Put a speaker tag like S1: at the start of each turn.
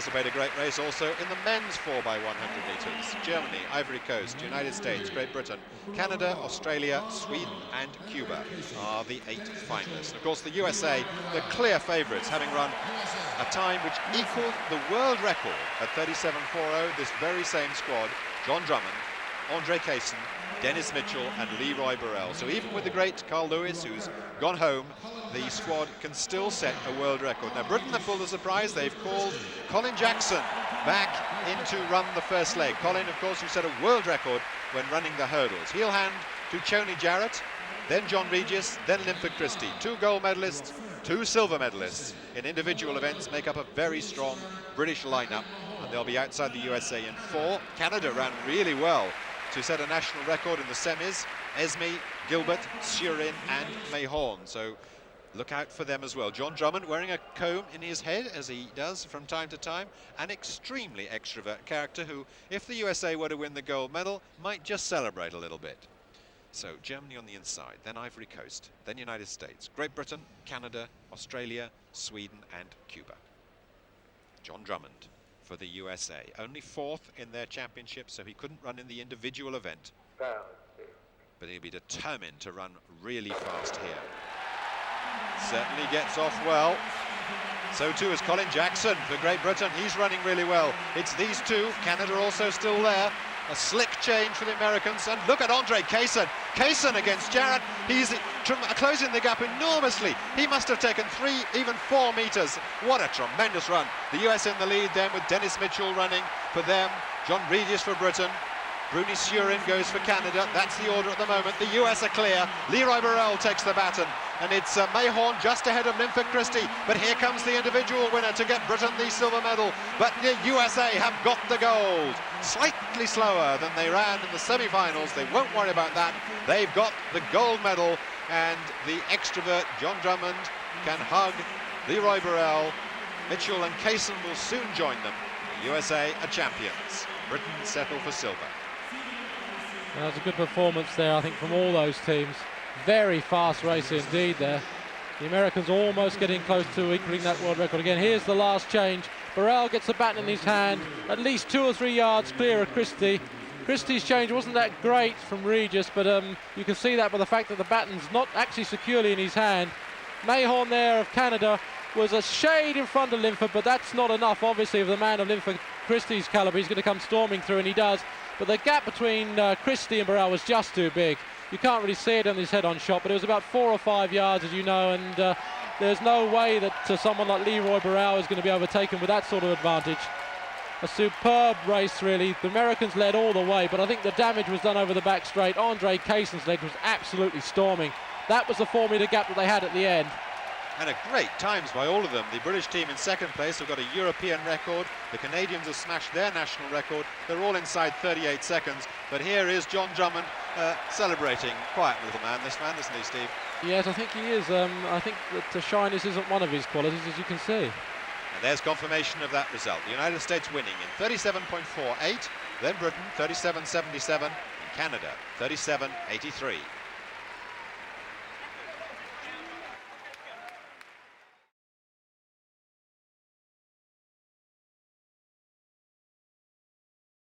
S1: anticipate a great race also in the men's 4x100 metres. Germany, Ivory Coast, United States, Great Britain, Canada, Australia, Sweden and Cuba are the 8 finalists. And of course the USA, the clear favourites, having run a time which equalled the world record at 37.40. This very same squad: John Drummond, Andre Kaysen, Dennis Mitchell and Leroy Burrell. So even with the great Carl Lewis, who's gone home, the squad can still set a world record. Now Britain have pulled a surprise. They've called Colin Jackson back in to run the first leg. Colin, of course, who set a world record when running the hurdles. He'll hand to Choney Jarrett, then John Regis, then Linford Christie. 2 gold medalists, 2 silver medalists in individual events make up a very strong British lineup, and they'll be outside the USA in 4. Canada ran really well to set a national record in the semis. Esme, Gilbert, Surin and Mahorn. So look out for them as well. John Drummond wearing a comb in his head, as he does from time to time. An extremely extrovert character who, if the USA were to win the gold medal, might just celebrate a little bit. So Germany on the inside, then Ivory Coast, then United States, Great Britain, Canada, Australia, Sweden and Cuba. John Drummond for the USA, only 4th in their championship, so he couldn't run in the individual event, but he'll be determined to run really fast here. Certainly gets off well. So too is Colin Jackson for Great Britain. He's running really well. It's these two. Canada also still there. A slick change for the Americans. And look at Andre Kaysen. Kaysen against Jarrett. He's closing the gap enormously. He must have taken 3, even 4 meters. What a tremendous run. The US in the lead then, with Dennis Mitchell running for them. John Regis for Britain. Bruni Surin goes for Canada. That's the order at the moment. The US are clear. Leroy Burrell takes the baton. And it's Mahorn just ahead of Linford Christie. But here comes the individual winner to get Britain the silver medal. But the USA have got the gold. Slightly slower than they ran in the semi-finals. They won't worry about that. They've got the gold medal. And the extrovert John Drummond can hug Leroy Burrell. Mitchell and Kaysen will soon join them. The USA are champions. Britain settle for silver.
S2: That was a good performance there, I think, from all those teams. Very fast race indeed there. The Americans almost getting close to equaling that world record again. Here's the last change. Burrell gets the baton in his hand, at least 2 or 3 yards clear of Christie. Christie's change wasn't that great from Regis, but you can see that by the fact that the baton's not actually securely in his hand. Mahorn there of Canada was a shade in front of Linford, but that's not enough, obviously, of the man of Linford Christie's calibre. He's going to come storming through, and he does. But the gap between Christie and Burrell was just too big. You can't really see it on his head-on shot, but it was about 4 or 5 yards, as you know, and there's no way that someone like Leroy Burrell is going to be overtaken with that sort of advantage. A superb race, really. The Americans led all the way, but I think the damage was done over the back straight. Andre Kaysen's leg was absolutely storming. That was the 4-metre gap that they had at the end.
S1: And a great times by all of them. The British team in second place have got a European record. The Canadians have smashed their national record. They're all inside 38 seconds. But here is John Drummond celebrating. Quiet little man, this man, isn't he, Steve?
S2: Yes, I think he is. I think that shyness isn't one of his qualities, as you can see.
S1: And there's confirmation of that result. The United States winning in 37.48, then Britain 37.77, and Canada 37.83.